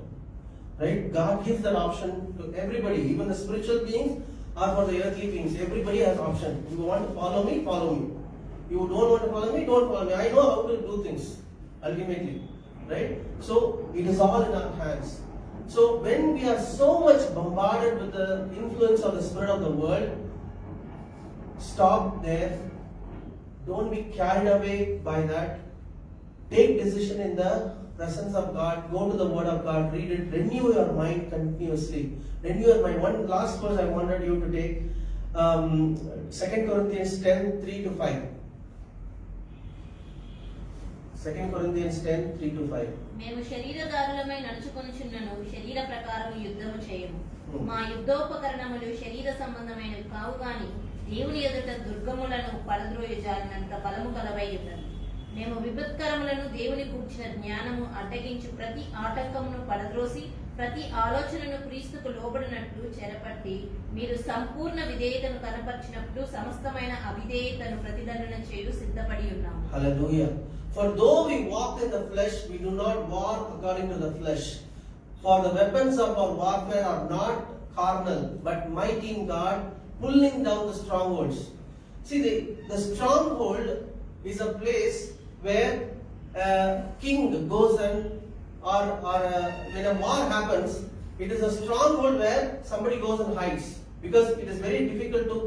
Speaker 1: Right? God gives that option to everybody, even the spiritual beings or for the earthly beings. Everybody has option. You want to follow me, follow me. You don't want to follow me, don't follow me. I know how to do things, ultimately. Right? So, it is all in our hands. So, when we are so much bombarded with the influence of the spirit of the world, stop there. Don't be carried away by that. Take decision in the presence of God. Go to the Word of God. Read it. Renew your mind continuously. Renew your mind. One last verse I wanted you to take. 2 Corinthians 10, 3-5. 2 Corinthians 10, 3-5.
Speaker 3: మేము శరీరదారులమై నడుచుకొనుచున్నను శరీర ప్రకారం యుద్ధము చేయము. మా యుద్ధోపకరణములు శరీర సంబంధమైనవి కావు గాని దేవుని ఎదుట దుర్గములను పడద్రోయజాలినంత బలము కలవై ఉన్నది. మేము విపత్కరములను దేవుని కూర్చిన జ్ఞానము అడ్డగించు ప్రతి ఆటంకమును పడద్రోసి ప్రతి ఆలోచనను క్రీస్తుకు లోబడినట్లు చెరపట్టి మీరు సంపూర్ణ విధేయతను కనపరిచినప్పుడు సమస్తమైన అవిధేయతను ప్రతిదండన చేయు సిద్ధపడి ఉన్నాము.
Speaker 1: Hallelujah. For though we walk in the flesh, we do not war according to the flesh. For the weapons of our warfare are not carnal, but mighty in God, pulling down the strongholds. See, the stronghold is a place where a king goes and, or when a war happens, it is a stronghold where somebody goes and hides. Because it is very difficult to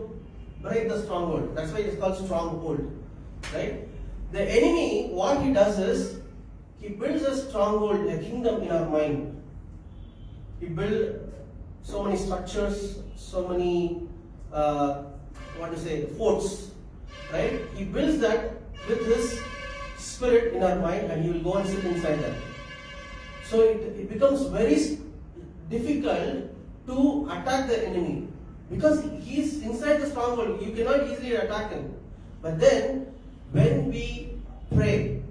Speaker 1: break the stronghold. That's why it is called stronghold. Right? The enemy, what he does is, he builds a stronghold, a kingdom in our mind. He builds so many structures, so many forts, right? He builds that with his spirit in our mind, and he will go and sit inside that. So it becomes very difficult to attack the enemy because he is inside the stronghold. You cannot easily attack him. But then when we pray,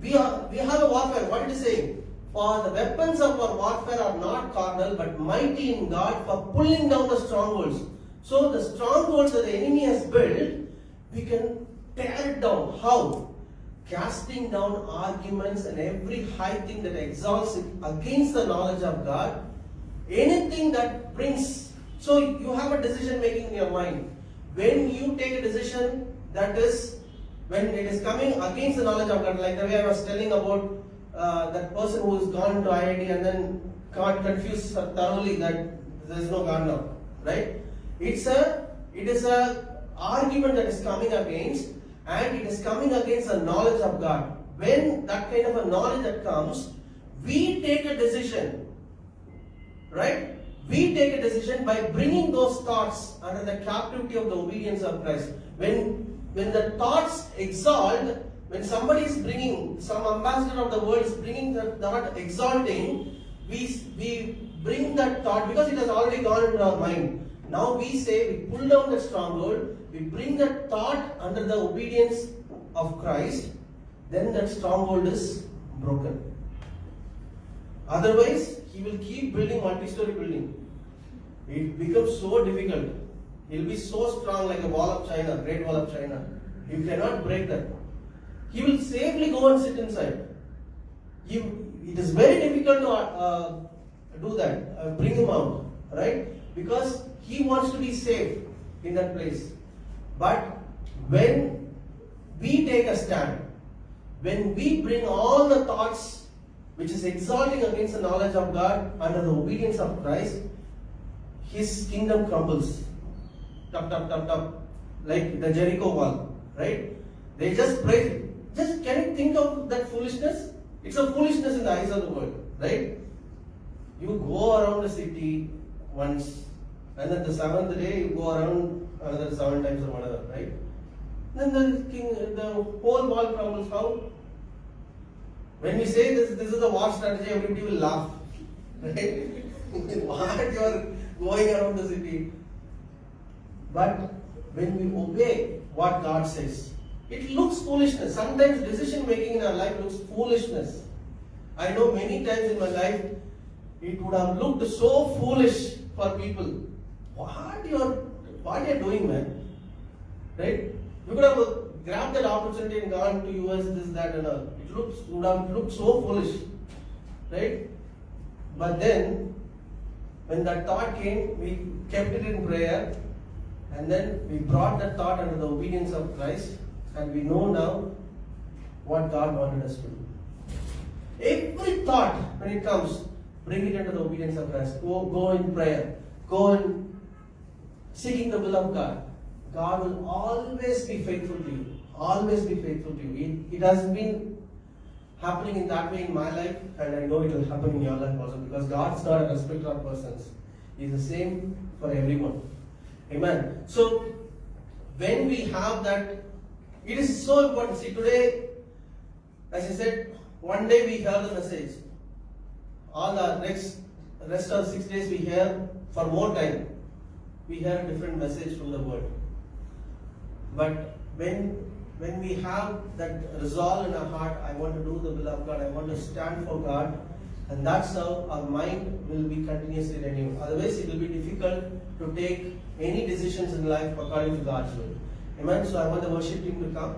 Speaker 1: we have a warfare. What it is saying? For the weapons of our warfare are not carnal, but mighty in God for pulling down the strongholds. So the strongholds that the enemy has built, we can tear it down. How? Casting down arguments and every high thing that exalts it against the knowledge of God. Anything that brings. So you have a decision making in your mind. When you take a decision that is, when it is coming against the knowledge of God, like the way I was telling about that person who has gone to IIT and then got confused thoroughly that there is no God now, right? It is a argument that is coming against, and it is coming against the knowledge of God. When that kind of a knowledge that comes, we take a decision, right? We take a decision by bringing those thoughts under the captivity of the obedience of Christ. When the thoughts exalt, when somebody is bringing, some ambassador of the world is bringing the thought exalting, we bring that thought because it has already gone into our mind. Now we say, we pull down the stronghold, we bring that thought under the obedience of Christ, then that stronghold is broken. Otherwise, he will keep building multi-story building. It becomes so difficult. He will be so strong like a wall of China, Great Wall of China. You cannot break that. He will safely go and sit inside. It is very difficult to do that, bring him out, right? Because he wants to be safe in that place. But when we take a stand, when we bring all the thoughts which is exalting against the knowledge of God under the obedience of Christ, his kingdom crumbles. Tup, tup, tup, tup. Like the Jericho wall, right? They just praise it. Just can you think of that foolishness? It's a foolishness in the eyes of the world, right? You go around the city once, and then the seventh day you go around another 7 times or whatever, right? Then the whole wall crumbles. How? When we say this is a war strategy, everybody will laugh, right? What you are going around the city? But when we obey what God says, it looks foolishness. Sometimes decision making in our life looks foolishness. I know many times in my life it would have looked so foolish for people. What you're doing, man? Right? You could have grabbed that opportunity and gone to US, this, that, and all. Would have looked so foolish, right? But then, when that thought came, we kept it in prayer, and then we brought that thought under the obedience of Christ, and we know now what God wanted us to do. Every thought, when it comes, bring it under the obedience of Christ. Go in prayer. Go in seeking the will of God. God will always be faithful to you. Always be faithful to you. It has been happening in that way in my life, and I know it will happen in your life also, because God is not a respecter of persons. He is the same for everyone. Amen. So, when we have that, it is so important. See, today, as I said, one day we hear the message. All the rest of 6 days we hear for more time. We hear a different message from the word. But when we have that resolve in our heart, I want to do the will of God, I want to stand for God, and that's how our mind will be continuously renewed. Otherwise, it will be difficult to take any decisions in life according to God's will. Amen. So I want the worship team to come.